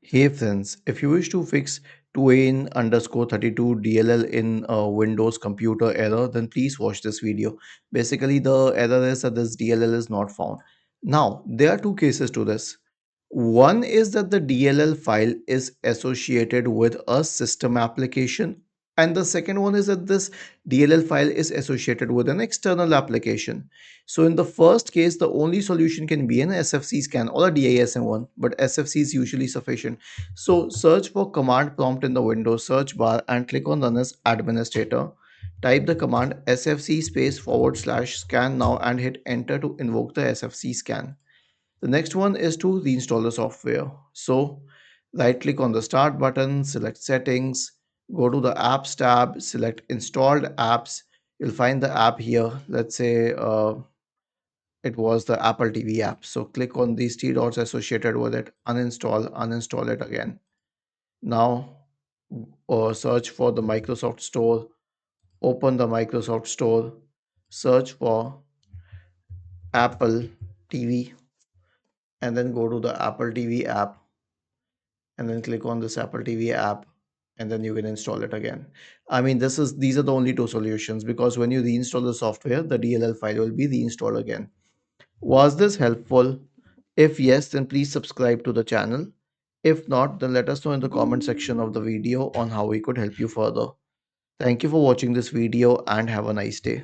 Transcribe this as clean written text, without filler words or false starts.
Hey friends, if you wish to fix twain underscore 32 DLL in Windows computer error, then please watch this video. Basically, the error is that this DLL is not found. Now, there are two cases to this. One is that the DLL file is associated with a system application, and the second one is that this DLL file is associated with an external application. So, in the first case, the only solution can be an SFC scan or a DISM one, but SFC is usually sufficient. So, search for command prompt in the Windows search bar and click on Run as Administrator. Type the command sfc space forward slash scan now and hit enter to invoke the SFC scan. The next one is to reinstall the software. So right click on the start button, select settings, go to the apps tab, select installed apps. You'll find the app here. Let's say it was the Apple TV app. So click on these three dots associated with it, uninstall it again. Now search for the Microsoft Store, open the Microsoft Store, search for Apple TV, and then go to the Apple TV app and then click on this Apple TV app and then you can install it again. I mean, these are the only two solutions because when you reinstall the software, the DLL file will be reinstalled again. Was this helpful? If yes, then please subscribe to the channel. If not, then let us know in the comment section of the video on how we could help you further. Thank you for watching this video and have a nice day.